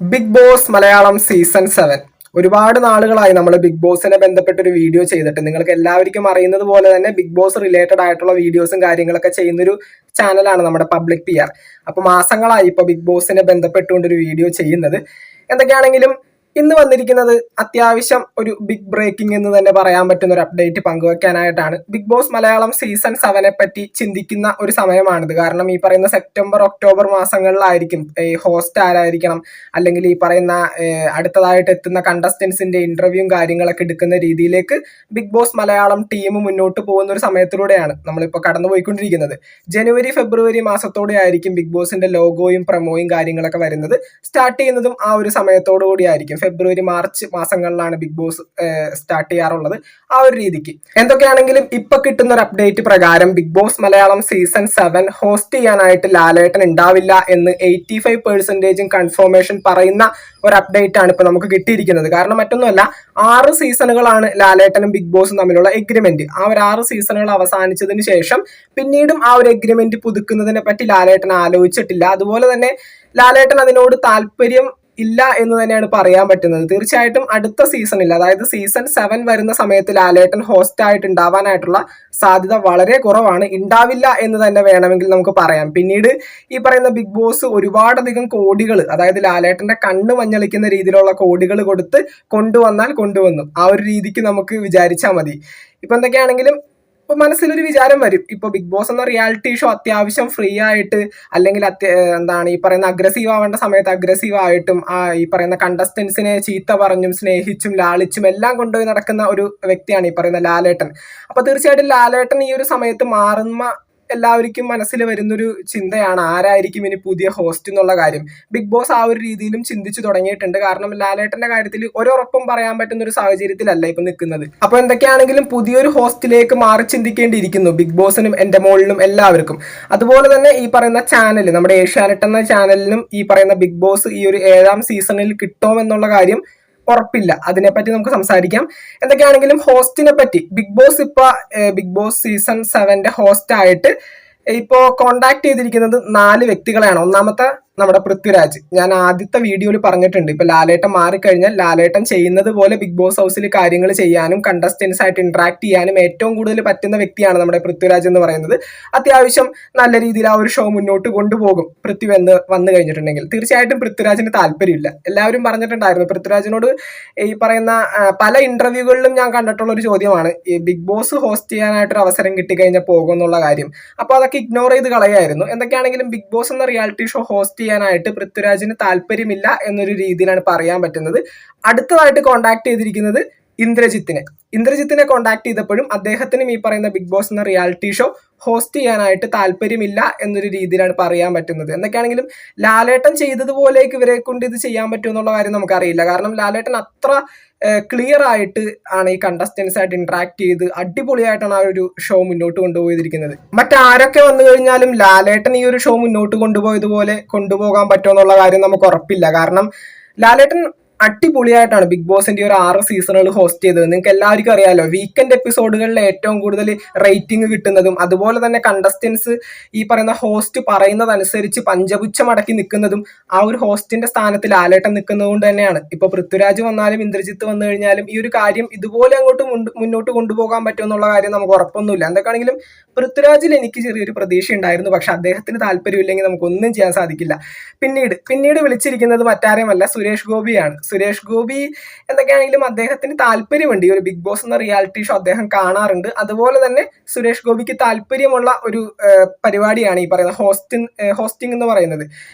Big boss Malayalam season 7 ഒരുപാട് നാളുകളായി നമ്മൾ ബിഗ് ബോസിനെ ബന്ധപ്പെട്ട ഒരു വീഡിയോ ചെയ്തിട്ട് നിങ്ങൾക്ക് എല്ലാവർക്കും അറിയുന്നത് പോലെ തന്നെ ബിഗ് ബോസ് റിലേറ്റഡ് ആയിട്ടുള്ള വീഡിയോസും കാര്യങ്ങളൊക്കെ ചെയ്യുന്നൊരു ചാനലാണ് നമ്മുടെ പബ്ലിക് PR. അപ്പൊ മാസങ്ങളായി ഇപ്പൊ ബിഗ് ബോസിനെ ബന്ധപ്പെട്ടുകൊണ്ട് ഒരു വീഡിയോ ചെയ്യുന്നത്. എന്തൊക്കെയാണെങ്കിലും ഇന്ന് വന്നിരിക്കുന്നത് അത്യാവശ്യം ഒരു ബിഗ് ബ്രേക്കിംഗ് എന്ന് തന്നെ പറയാൻ പറ്റുന്ന ഒരു അപ്ഡേറ്റ് പങ്കുവെക്കാനായിട്ടാണ്. ബിഗ് ബോസ് മലയാളം സീസൺ 7 പറ്റി ചിന്തിക്കുന്ന ഒരു സമയമാണിത്. കാരണം ഈ പറയുന്ന സെപ്റ്റംബർ ഒക്ടോബർ മാസങ്ങളിലായിരിക്കും ഈ ഹോസ്റ്റ് ആരായിരിക്കണം, അല്ലെങ്കിൽ ഈ പറയുന്ന അടുത്തതായിട്ട് എത്തുന്ന കണ്ടസ്റ്റൻസിന്റെ ഇന്റർവ്യൂവും കാര്യങ്ങളൊക്കെ എടുക്കുന്ന രീതിയിലേക്ക് ബിഗ് ബോസ് മലയാളം ടീം മുന്നോട്ട് പോകുന്ന ഒരു സമയത്തിലൂടെയാണ് നമ്മളിപ്പോൾ കടന്നുപോയിക്കൊണ്ടിരിക്കുന്നത്. ജനുവരി ഫെബ്രുവരി മാസത്തോടെ ആയിരിക്കും ബിഗ് ബോസിന്റെ ലോഗോയും പ്രമോയും കാര്യങ്ങളൊക്കെ വരുന്നത്. സ്റ്റാർട്ട് ചെയ്യുന്നതും ആ ഒരു സമയത്തോടു കൂടി ആയിരിക്കും. ഫെബ്രുവരി മാർച്ച് മാസങ്ങളിലാണ് ബിഗ് ബോസ് സ്റ്റാർട്ട് ചെയ്യാറുള്ളത്. ആ ഒരു രീതിക്ക് എന്തൊക്കെയാണെങ്കിലും ഇപ്പൊ കിട്ടുന്ന ഒരു അപ്ഡേറ്റ് പ്രകാരം Bigg boss Malayalam season 7 host ചെയ്യാനായിട്ട് ലാലേട്ടൻ ഉണ്ടാവില്ല എന്ന് 85% കൺഫർമേഷൻ പറയുന്ന ഒരു അപ്ഡേറ്റ് ആണ് ഇപ്പൊ നമുക്ക് കിട്ടിയിരിക്കുന്നത്. കാരണം മറ്റൊന്നുമല്ല, 6 സീസണുകളാണ് ലാലേട്ടനും ബിഗ് ബോസും തമ്മിലുള്ള എഗ്രിമെന്റ്. ആ ഒരു 6 സീസണുകൾ അവസാനിച്ചതിന് ശേഷം പിന്നീടും ആ ഒരു എഗ്രിമെന്റ് പുതുക്കുന്നതിനെ പറ്റി ലാലേട്ടൻ ആലോചിച്ചിട്ടില്ല. അതുപോലെ തന്നെ ലാലേട്ടൻ അതിനോട് താല്പര്യം ഇല്ല എന്ന് തന്നെയാണ് പറയാൻ പറ്റുന്നത്. തീർച്ചയായിട്ടും അടുത്ത സീസണിൽ, അതായത് സീസൺ 7 വരുന്ന സമയത്ത് ലാലേട്ടൻ ഹോസ്റ്റ് ആയിട്ട് ഉണ്ടാവാനായിട്ടുള്ള സാധ്യത വളരെ കുറവാണ്. ഉണ്ടാവില്ല എന്ന് തന്നെ വേണമെങ്കിൽ നമുക്ക് പറയാം. പിന്നീട് ഈ പറയുന്ന ബിഗ് ബോസ് ഒരുപാടധികം കോടികൾ, അതായത് ലാലേട്ടന്റെ കണ്ണ് മഞ്ഞളിക്കുന്ന രീതിയിലുള്ള കോടികൾ കൊടുത്ത് കൊണ്ടുവന്നാൽ കൊണ്ടുവന്നു, ആ ഒരു രീതിക്ക് നമുക്ക് വിചാരിച്ചാൽ മതി. ഇപ്പൊ എന്തൊക്കെയാണെങ്കിലും ഇപ്പൊ മനസ്സിലൊരു വിചാരം വരും, ഇപ്പൊ ബിഗ് ബോസ് എന്ന റിയാലിറ്റി ഷോ അത്യാവശ്യം ഫ്രീ ആയിട്ട്, അല്ലെങ്കിൽ എന്താണ് ഈ പറയുന്ന അഗ്രസീവ് ആവേണ്ട സമയത്ത് അഗ്രസീവ് ആയിട്ടും ഈ പറയുന്ന കണ്ടസ്റ്റൻസിനെ ചീത്ത പറഞ്ഞും സ്നേഹിച്ചും ലാളിച്ചും എല്ലാം കൊണ്ടുപോയി നടക്കുന്ന ഒരു വ്യക്തിയാണ് ഈ പറയുന്ന ലാലേട്ടൻ. അപ്പൊ തീർച്ചയായിട്ടും ലാലേട്ടൻ ഈ ഒരു സമയത്ത് മാറുന്ന എല്ലാവർക്കും മനസ്സിൽ വരുന്നൊരു ചിന്തയാണ്, ആരായിരിക്കും ഇനി പുതിയ ഹോസ്റ്റ് എന്നുള്ള കാര്യം. ബിഗ് ബോസ് ആ ഒരു രീതിയിലും ചിന്തിച്ചു തുടങ്ങിയിട്ടുണ്ട്. കാരണം ലാലേട്ടന്റെ കാര്യത്തിൽ ഒരുറപ്പും പറയാൻ പറ്റുന്ന ഒരു സാഹചര്യത്തിലല്ല ഇപ്പൊ നിൽക്കുന്നത്. അപ്പൊ എന്തൊക്കെയാണെങ്കിലും പുതിയൊരു ഹോസ്റ്റിലേക്ക് മാറി ചിന്തിക്കേണ്ടിയിരിക്കുന്നു ബിഗ് ബോസിനും എന്റെ മോളിലും എല്ലാവർക്കും. അതുപോലെ തന്നെ ഈ പറയുന്ന ചാനൽ, നമ്മുടെ ഏഷ്യാനെറ്റ് എന്ന ചാനലിനും ഈ പറയുന്ന ബിഗ് ബോസ് ഈ ഒരു 7ാം സീസണിൽ കിട്ടുമെന്നുള്ള കാര്യം ഉറപ്പില്ല. അതിനെപ്പറ്റി നമുക്ക് സംസാരിക്കാം. എന്തൊക്കെയാണെങ്കിലും ഹോസ്റ്റിനെ പറ്റി Bigg Boss Bigg Boss season 7 host ആയിട്ട് ഇപ്പോ കോണ്ടാക്ട് ചെയ്തിരിക്കുന്നത് 4 വ്യക്തികളെയാണ്. ഒന്നാമത്തെ നമ്മുടെ പൃഥ്വിരാജ്. ഞാൻ ആദ്യത്തെ വീഡിയോയിൽ പറഞ്ഞിട്ടുണ്ട്, ഇപ്പൊ ലാലേട്ടൻ മാറിക്കഴിഞ്ഞാൽ ലാലേട്ടൻ ചെയ്യുന്നത് പോലെ ബിഗ് ബോസ് ഹൗസിൽ കാര്യങ്ങൾ ചെയ്യാനും കണ്ടസ്റ്റൻസ് ആയിട്ട് ഇന്ററാക്ട് ചെയ്യാനും ഏറ്റവും കൂടുതൽ പറ്റുന്ന വ്യക്തിയാണ് നമ്മുടെ പൃഥ്വിരാജ് എന്ന് പറയുന്നത്. അത്യാവശ്യം നല്ല രീതിയിൽ ആ ഒരു ഷോ മുന്നോട്ട് കൊണ്ടുപോകും പൃഥ്വി എന്ന് വന്നു കഴിഞ്ഞിട്ടുണ്ടെങ്കിൽ. തീർച്ചയായിട്ടും പൃഥ്വിരാജിന് താല്പര്യമില്ല. എല്ലാവരും പറഞ്ഞിട്ടുണ്ടായിരുന്നു പൃഥ്വിരാജിനോട്. ഈ പറയുന്ന പല ഇന്റർവ്യൂകളിലും ഞാൻ കണ്ടിട്ടുള്ള ഒരു ചോദ്യമാണ്, ഈ ബിഗ് ബോസ് ഹോസ്റ്റ് ചെയ്യാനായിട്ടൊരു അവസരം കിട്ടിക്കഴിഞ്ഞാൽ പോകും എന്നുള്ള കാര്യം. അപ്പൊ അതൊക്കെ ഇഗ്നോർ ചെയ്ത് കളയായിരുന്നു. എന്തൊക്കെയാണെങ്കിലും ബിഗ് ബോസ് എന്ന റിയാലിറ്റി ഷോ ഹോസ്റ്റ് ചെയ്യാനായിട്ട് പൃഥ്വിരാജിന് താല്പര്യമില്ല എന്നൊരു രീതിയിലാണ് പറയാൻ പറ്റുന്നത്. അടുത്തതായിട്ട് കോണ്ടാക്ട് ചെയ്തിരിക്കുന്നത് ഇന്ദ്രജിത്തിനെ കോണ്ടാക്ട് ചെയ്തപ്പോഴും അദ്ദേഹത്തിനും ഈ പറയുന്ന ബിഗ് ബോസ് എന്ന റിയാലിറ്റി ഷോ ഹോസ്റ്റ് ചെയ്യാനായിട്ട് താല്പര്യമില്ല എന്നൊരു രീതിയിലാണ് പറയാൻ പറ്റുന്നത്. എന്തൊക്കെയാണെങ്കിലും ലാലേട്ടൻ ചെയ്തതുപോലേക്ക് ഇവരെ കൊണ്ട് ഇത് ചെയ്യാൻ പറ്റും എന്നുള്ള കാര്യം നമുക്കറിയില്ല. കാരണം ലാലേട്ടൻ അത്ര ക്ലിയർ ആയിട്ട് ആണ് ഈ കണ്ടസ്റ്റൻസ് ആയിട്ട് ഇന്ററാക്ട് ചെയ്ത് അടിപൊളിയായിട്ടാണ് ആ ഒരു ഷോ മുന്നോട്ട് കൊണ്ടുപോയിരിക്കുന്നത്. മറ്റാരൊക്കെ വന്നു കഴിഞ്ഞാലും ലാലേട്ടൻ ഈ ഒരു ഷോ മുന്നോട്ട് കൊണ്ടുപോയതുപോലെ കൊണ്ടുപോകാൻ പറ്റുമെന്നുള്ള കാര്യം നമുക്ക് ഉറപ്പില്ല. കാരണം ലാലേട്ടൻ അടിപൊളിയായിട്ടാണ് ബിഗ് ബോസിന്റെ ഒരു 6 സീസണുകൾ ഹോസ്റ്റ് ചെയ്തത്. നിങ്ങൾക്ക് എല്ലാവർക്കും അറിയാലോ, വീക്കെൻഡ് എപ്പിസോഡുകളിൽ ഏറ്റവും കൂടുതൽ റേറ്റിംഗ് കിട്ടുന്നതും അതുപോലെ തന്നെ കണ്ടസ്റ്റൻസ് ഈ പറയുന്ന ഹോസ്റ്റ് പറയുന്നതനുസരിച്ച് പഞ്ചപുച്ഛമടക്കി നിൽക്കുന്നതും ആ ഒരു ഹോസ്റ്റിന്റെ സ്ഥാനത്തിൽ ലാലേട്ടൻ നിൽക്കുന്നത് കൊണ്ട് തന്നെയാണ്. ഇപ്പൊ പൃഥ്വിരാജ് വന്നാലും ഇന്ദ്രജിത്ത് വന്നു കഴിഞ്ഞാലും ഈ ഒരു കാര്യം ഇതുപോലെ അങ്ങോട്ട് മുന്നോട്ട് കൊണ്ടുപോകാൻ പറ്റുമെന്നുള്ള കാര്യം നമുക്ക് ഉറപ്പൊന്നുമില്ല. എന്തൊക്കെയാണെങ്കിലും പൃഥ്വിരാജിൽ എനിക്ക് ചെറിയൊരു പ്രതീക്ഷ ഉണ്ടായിരുന്നു, പക്ഷെ അദ്ദേഹത്തിന് താല്പര്യമില്ലെങ്കിൽ നമുക്കൊന്നും ചെയ്യാൻ സാധിക്കില്ല. പിന്നീട് വിളിച്ചിരിക്കുന്നത് മറ്റാരുമല്ല, സുരേഷ് ഗോപിയാണ്. സുരേഷ് ഗോപി എന്തൊക്കെയാണെങ്കിലും അദ്ദേഹത്തിന് താല്പര്യമുണ്ട്. ഈ ഒരു ബിഗ് ബോസ് എന്ന റിയാലിറ്റി ഷോ അദ്ദേഹം കാണാറുണ്ട്. അതുപോലെ തന്നെ സുരേഷ് ഗോപിക്ക് താല്പര്യമുള്ള ഒരു പരിപാടിയാണ് ഈ പറയുന്ന ഹോസ്റ്റിംഗ് എന്ന് പറയുന്നത്.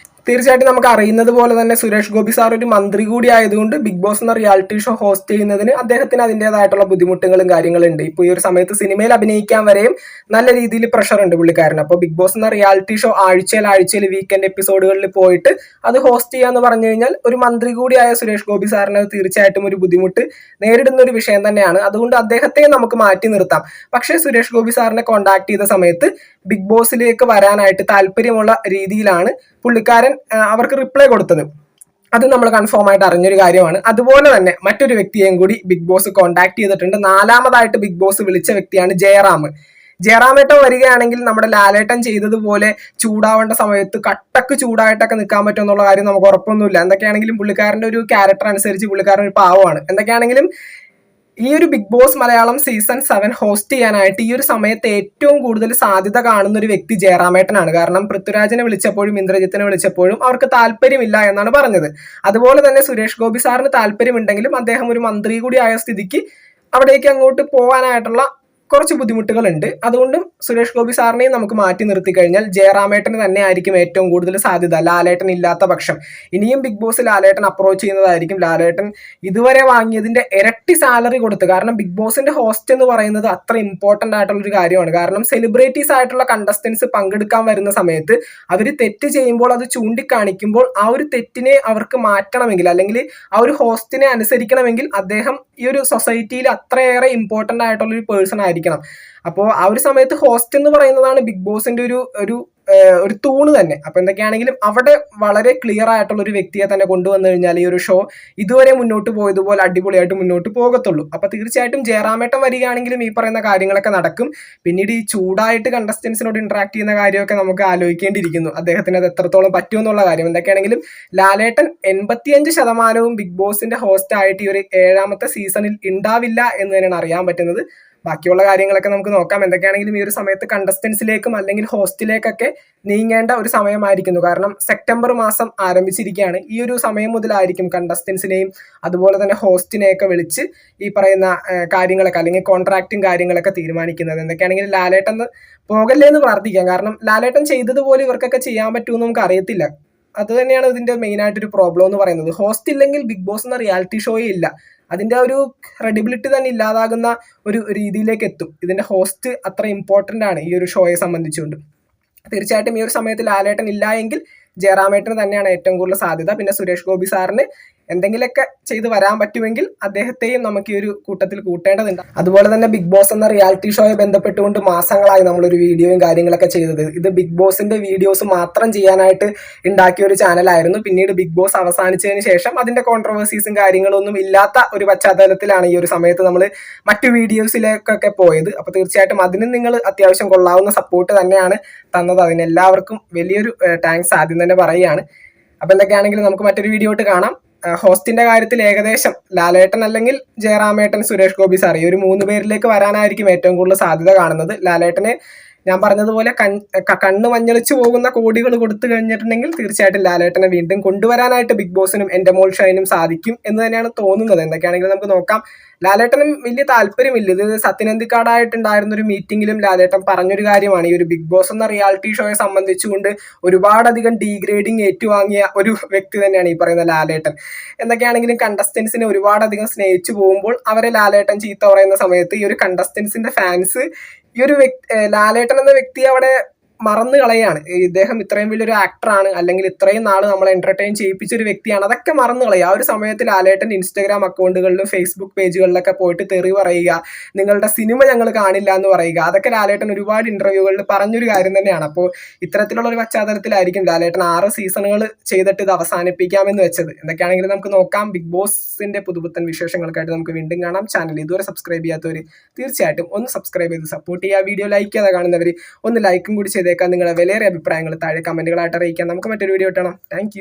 തീർച്ചയായിട്ടും നമുക്ക് അറിയുന്നത് പോലെ തന്നെ സുരേഷ് ഗോപി സാർ ഒരു മന്ത്രി കൂടി ആയതുകൊണ്ട് ബിഗ് ബോസ് എന്ന റിയാലിറ്റി ഷോ ഹോസ്റ്റ് ചെയ്യുന്നതിന് അദ്ദേഹത്തിന് അതിൻ്റെതായിട്ടുള്ള ബുദ്ധിമുട്ടുകളും കാര്യങ്ങളുണ്ട്. ഇപ്പോൾ ഈ ഒരു സമയത്ത് സിനിമയിൽ അഭിനയിക്കാൻ വരെയും നല്ല രീതിയിൽ പ്രഷർ ഉണ്ട് പുള്ളിക്കാരൻ. അപ്പോൾ ബിഗ് ബോസ് എന്ന റിയാലിറ്റി ഷോ ആഴ്ചയിൽ വീക്കെൻഡ് എപ്പിസോഡുകളിൽ പോയിട്ട് അത് ഹോസ്റ്റ് ചെയ്യാന്ന് പറഞ്ഞു കഴിഞ്ഞാൽ ഒരു മന്ത്രി കൂടിയായ സുരേഷ് ഗോപി സാറിന് തീർച്ചയായിട്ടും ഒരു ബുദ്ധിമുട്ട് നേരിടുന്ന ഒരു വിഷയം തന്നെയാണ്. അതുകൊണ്ട് അദ്ദേഹത്തെ നമുക്ക് മാറ്റി നിർത്താം. പക്ഷേ സുരേഷ് ഗോപി സാറിനെ കോണ്ടാക്ട് ചെയ്ത സമയത്ത് ബിഗ് ബോസിലേക്ക് വരാനായിട്ട് താല്പര്യമുള്ള രീതിയിലാണ് പുള്ളിക്കാരൻ അവർക്ക് റിപ്ലൈ കൊടുത്തത്. അത് നമ്മൾ കൺഫേം ആയിട്ട് അറിഞ്ഞൊരു കാര്യമാണ്. അതുപോലെ തന്നെ മറ്റൊരു വ്യക്തിയെയും കൂടി ബിഗ് ബോസ് കോണ്ടാക്ട് ചെയ്തിട്ടുണ്ട്. 4ാമതായിട്ട് ബിഗ് ബോസ് വിളിച്ച വ്യക്തിയാണ് ജയറാം. ജയറാമേട്ടൻ വരികയാണെങ്കിൽ നമ്മുടെ ലാലേട്ടൻ ചെയ്തതുപോലെ ചൂടാവേണ്ട സമയത്ത് കട്ടക്ക് ചൂടായിട്ടൊക്കെ നിൽക്കാൻ പറ്റും എന്നുള്ള കാര്യം നമുക്ക് ഉറപ്പൊന്നുമില്ല. എന്തൊക്കെയാണെങ്കിലും പുള്ളിക്കാരന്റെ ഒരു ക്യാരക്ടർ അനുസരിച്ച് പുള്ളിക്കാരൻ ഒരു പാവമാണ്. എന്തൊക്കെയാണെങ്കിലും ഈ ഒരു Bigg boss Malayalam season 7 host ചെയ്യാനായിട്ട് ഈ ഒരു സമയത്ത് ഏറ്റവും കൂടുതൽ സാധ്യത കാണുന്ന ഒരു വ്യക്തി ജയറാമേട്ടനാണ്. കാരണം പൃഥ്വിരാജിനെ വിളിച്ചപ്പോഴും ഇന്ദ്രജിത്തിനെ വിളിച്ചപ്പോഴും അവർക്ക് താല്പര്യമില്ല എന്നാണ് പറഞ്ഞത്. അതുപോലെ തന്നെ സുരേഷ് ഗോപി സാറിന് താല്പര്യമുണ്ടെങ്കിലും അദ്ദേഹം ഒരു മന്ത്രി കൂടി ആയ സ്ഥിതിക്ക് അവിടേക്ക് അങ്ങോട്ട് പോകാനായിട്ടുള്ള കുറച്ച് ബുദ്ധിമുട്ടുകളുണ്ട്. അതുകൊണ്ടും സുരേഷ് ഗോപി സാറിനെയും നമുക്ക് മാറ്റി നിർത്തി കഴിഞ്ഞാൽ ജയറാമേട്ടന് തന്നെ ആയിരിക്കും ഏറ്റവും കൂടുതൽ സാധ്യത, ലാലേട്ടൻ ഇല്ലാത്ത പക്ഷം. ഇനിയും ബിഗ് ബോസ് ലാലേട്ടൻ അപ്രോച്ച് ചെയ്യുന്നതായിരിക്കും. ലാലേട്ടൻ ഇതുവരെ വാങ്ങിയതിന്റെ ഇരട്ടി സാലറി കൊടുത്ത്, കാരണം ബിഗ് ബോസിന്റെ ഹോസ്റ്റ് എന്ന് പറയുന്നത് അത്ര ഇമ്പോർട്ടന്റ് ആയിട്ടുള്ള ഒരു കാര്യമാണ്. കാരണം സെലിബ്രിറ്റീസ് ആയിട്ടുള്ള കണ്ടസ്റ്റൻസ് പങ്കെടുക്കാൻ വരുന്ന സമയത്ത് അവർ തെറ്റ് ചെയ്യുമ്പോൾ അത് ചൂണ്ടിക്കാണിക്കുമ്പോൾ ആ ഒരു തെറ്റിനെ അവർക്ക് മാറ്റണമെങ്കിൽ, അല്ലെങ്കിൽ ആ ഒരു ഹോസ്റ്റിനെ അനുസരിക്കണമെങ്കിൽ അദ്ദേഹം ഈ ഒരു സൊസൈറ്റിയിൽ അത്രയേറെ ഇമ്പോർട്ടന്റ് ആയിട്ടുള്ള ഒരു പേഴ്സൺ ആയിരിക്കണം. അപ്പോൾ ആ ഒരു സമയത്ത് ഹോസ്റ്റ് എന്ന് പറയുന്നതാണ് ബിഗ് ബോസിന്റെ ഒരു തൂണ് തന്നെ. അപ്പൊ എന്തൊക്കെയാണെങ്കിലും അവിടെ വളരെ ക്ലിയർ ആയിട്ടുള്ള ഒരു വ്യക്തിയെ തന്നെ കൊണ്ടുവന്നു കഴിഞ്ഞാൽ ഈ ഒരു ഷോ ഇതുവരെ മുന്നോട്ട് പോയതുപോലെ അടിപൊളിയായിട്ട് മുന്നോട്ട് പോകത്തുള്ളൂ. അപ്പൊ തീർച്ചയായിട്ടും ജയറാമേട്ടൻ വരികയാണെങ്കിലും ഈ പറയുന്ന കാര്യങ്ങളൊക്കെ നടക്കും. പിന്നീട് ഈ ചൂടായിട്ട് കണ്ടസ്റ്റൻസിനോട് ഇന്ററാക്ട് ചെയ്യുന്ന കാര്യമൊക്കെ നമുക്ക് ആലോചിക്കേണ്ടിയിരിക്കുന്നു, അദ്ദേഹത്തിന് അത് എത്രത്തോളം പറ്റുമെന്നുള്ള കാര്യം. എന്തൊക്കെയാണെങ്കിലും ലാലേട്ടൻ 85% ബിഗ് ബോസിന്റെ ഹോസ്റ്റ് ആയിട്ട് ഈ ഒരു 7ാമത്തെ സീസണിൽ ഉണ്ടാവില്ല എന്ന് തന്നെയാണ് അറിയാൻ പറ്റുന്നത്. ബാക്കിയുള്ള കാര്യങ്ങളൊക്കെ നമുക്ക് നോക്കാം. എന്തൊക്കെയാണെങ്കിലും ഈ ഒരു സമയത്ത് കണ്ടസ്റ്റൻസിലേക്കും അല്ലെങ്കിൽ ഹോസ്റ്റിലേക്കൊക്കെ നീങ്ങേണ്ട ഒരു സമയമായിരിക്കുന്നു. കാരണം സെപ്റ്റംബർ മാസം ആരംഭിച്ചിരിക്കുകയാണ്. ഈ ഒരു സമയം മുതലായിരിക്കും കണ്ടസ്റ്റൻസിനെയും അതുപോലെ തന്നെ ഹോസ്റ്റിനെയൊക്കെ വിളിച്ച് ഈ പറയുന്ന കാര്യങ്ങളൊക്കെ അല്ലെങ്കിൽ കോൺട്രാക്റ്റും കാര്യങ്ങളൊക്കെ തീരുമാനിക്കുന്നത്. എന്തൊക്കെയാണെങ്കിലും ലാലേട്ടൻ പോകല്ലേ എന്ന് പ്രാർത്ഥിക്കാം. കാരണം ലാലേട്ടൻ ചെയ്തതുപോലെ ഇവർക്കൊക്കെ ചെയ്യാൻ പറ്റുമെന്ന് നമുക്ക് അറിയത്തില്ല. അത് തന്നെയാണ് ഇതിന്റെ മെയിൻ ആയിട്ടൊരു പ്രോബ്ലം എന്ന് പറയുന്നത്. ഹോസ്റ്റ് ഇല്ലെങ്കിൽ ബിഗ് ബോസ് എന്ന റിയാലിറ്റി ഷോയേ ഇല്ല. അതിന്റെ ഒരു ക്രെഡിബിലിറ്റി തന്നെ ഇല്ലാതാകുന്ന ഒരു രീതിയിലേക്ക് എത്തും. ഇതിന്റെ ഹോസ്റ്റ് അത്ര ഇമ്പോർട്ടന്റ് ആണ് ഈ ഒരു ഷോയെ സംബന്ധിച്ചുകൊണ്ട്. തീർച്ചയായിട്ടും ഈ ഒരു സമയത്ത് ലാലേട്ടൻ ഇല്ല എങ്കിൽ ജയറാമേട്ടന് തന്നെയാണ് ഏറ്റവും കൂടുതൽ സാധ്യത. പിന്നെ സുരേഷ് ഗോപി സാറിന് എന്തെങ്കിലുമൊക്കെ ചെയ്ത് വരാൻ പറ്റുമെങ്കിൽ അദ്ദേഹത്തെയും നമുക്ക് ഈ ഒരു കൂട്ടത്തിൽ കൂട്ടേണ്ടതുണ്ട്. അതുപോലെ തന്നെ ബിഗ് ബോസ് എന്ന റിയാലിറ്റി ഷോയെ ബന്ധപ്പെട്ടുകൊണ്ട് മാസങ്ങളായി നമ്മളൊരു വീഡിയോയും കാര്യങ്ങളൊക്കെ ചെയ്തത്. ഇത് ബിഗ് ബോസിന്റെ വീഡിയോസ് മാത്രം ചെയ്യാനായിട്ട് ഉണ്ടാക്കിയ ഒരു ചാനലായിരുന്നു. പിന്നീട് ബിഗ് ബോസ് അവസാനിച്ചതിന് ശേഷം അതിന്റെ കോൺട്രവേഴ്സീസും കാര്യങ്ങളൊന്നും ഇല്ലാത്ത ഒരു പശ്ചാത്തലത്തിലാണ് ഈ ഒരു സമയത്ത് നമ്മൾ മറ്റു വീഡിയോസിലേക്കൊക്കെ പോയത്. അപ്പൊ തീർച്ചയായിട്ടും അതിനും നിങ്ങൾ അത്യാവശ്യം കൊള്ളാവുന്ന സപ്പോർട്ട് തന്നെയാണ് തന്നത്. അതിനെല്ലാവർക്കും വലിയൊരു താങ്ക്സ് ആദ്യം തന്നെ പറയുകയാണ്. അപ്പൊ എന്തൊക്കെയാണെങ്കിലും നമുക്ക് മറ്റൊരു വീഡിയോ ആയിട്ട് കാണാം. ഹോസ്റ്റിന്റെ കാര്യത്തിൽ ഏകദേശം ലാലേട്ടൻ അല്ലെങ്കിൽ ജയറാമേട്ടൻ, സുരേഷ് ഗോപി സാർ, ഈ ഒരു 3 പേരിലേക്ക് വരാനായിരിക്കും ഏറ്റവും കൂടുതൽ സാധ്യത കാണുന്നത്. ലാലേട്ടന് ഞാൻ പറഞ്ഞതുപോലെ കണ്ണ് മഞ്ഞളിച്ചു പോകുന്ന കോടികൾ കൊടുത്തു കഴിഞ്ഞിട്ടുണ്ടെങ്കിൽ തീർച്ചയായിട്ടും ലാലേട്ടനെ വീണ്ടും കൊണ്ടുവരാനായിട്ട് ബിഗ് ബോസിനും എൻ്റെ മോൾ ഷൈനും സാധിക്കും എന്ന് തന്നെയാണ് തോന്നുന്നത്. എന്തൊക്കെയാണെങ്കിലും നമുക്ക് നോക്കാം. ലാലേട്ടനും വലിയ താല്പര്യമില്ല. ഇത് സത്യനന്ദിക്കാടായിട്ടുണ്ടായിരുന്ന ഒരു മീറ്റിംഗിലും ലാലേട്ടൻ പറഞ്ഞൊരു കാര്യമാണ്. ഈ ഒരു ബിഗ് ബോസ് എന്ന റിയാലിറ്റി ഷോയെ സംബന്ധിച്ചുകൊണ്ട് ഒരുപാടധികം ഡീഗ്രേഡിങ് ഏറ്റുവാങ്ങിയ ഒരു വ്യക്തി തന്നെയാണ് ഈ പറയുന്ന ലാലേട്ടൻ. എന്തൊക്കെയാണെങ്കിലും കണ്ടസ്റ്റൻസിനെ ഒരുപാടധികം സ്നേഹിച്ചു പോകുമ്പോൾ അവരെ ലാലേട്ടൻ ചീത്ത പറയുന്ന സമയത്ത് ഈ ഒരു കണ്ടസ്റ്റൻസിന്റെ ഫാൻസ് ഈ ഒരു ലാലേട്ടൻ എന്ന വ്യക്തി അവിടെ മറന്നു കളയാണ്. ഇദ്ദേഹം ഇത്രയും വലിയൊരു ആക്ടറാണ്, അല്ലെങ്കിൽ ഇത്രയും നാൾ നമ്മളെ എന്റർടൈൻ ചെയ്യിപ്പിച്ച ഒരു വ്യക്തിയാണ്, അതൊക്കെ മറന്നു കളയുക. ആ ഒരു സമയത്ത് ലാലേട്ടൻ ഇൻസ്റ്റാഗ്രാം അക്കൗണ്ടുകളിലും ഫേസ്ബുക്ക് പേജുകളിലൊക്കെ പോയിട്ട് തെറി പറയുക, നിങ്ങളുടെ സിനിമ ഞങ്ങൾ കാണില്ല എന്ന് പറയുക, അതൊക്കെ ലാലേട്ടൻ ഒരുപാട് ഇന്റർവ്യൂകളിൽ പറഞ്ഞൊരു കാര്യം തന്നെയാണ്. അപ്പോൾ ഇത്തരത്തിലുള്ള ഒരു പശ്ചാത്തലത്തിലായിരിക്കും ലാലേട്ടൻ 6 സീസണുകൾ ചെയ്തിട്ട് ഇത് അവസാനിപ്പിക്കാമെന്ന് വെച്ചത്. എന്തൊക്കെയാണെങ്കിലും നമുക്ക് നോക്കാം. ബിഗ് ബോസിന്റെ പുതുപുത്തൻ വിശേഷങ്ങൾക്കായിട്ട് നമുക്ക് വീണ്ടും കാണാം. ചാനൽ ഇതുവരെ സബ്സ്ക്രൈബ് ചെയ്യാത്തവർ തീർച്ചയായിട്ടും ഒന്ന് സബ്സ്ക്രൈബ് ചെയ്ത് സപ്പോർട്ട് ചെയ്യുക. വീഡിയോ ലൈക്ക് ചെയ്താൽ കാണുന്നവർ ഒന്ന് ലൈക്കും കൂടി ചെയ്തേക്കാം. നിങ്ങളുടെ വിലയേറിയ അഭിപ്രായങ്ങൾ താഴെ കമന്റുകളായിട്ട് അറിയിക്കാം. നമുക്ക് മറ്റൊരു വീഡിയോ കിട്ടണം. താങ്ക്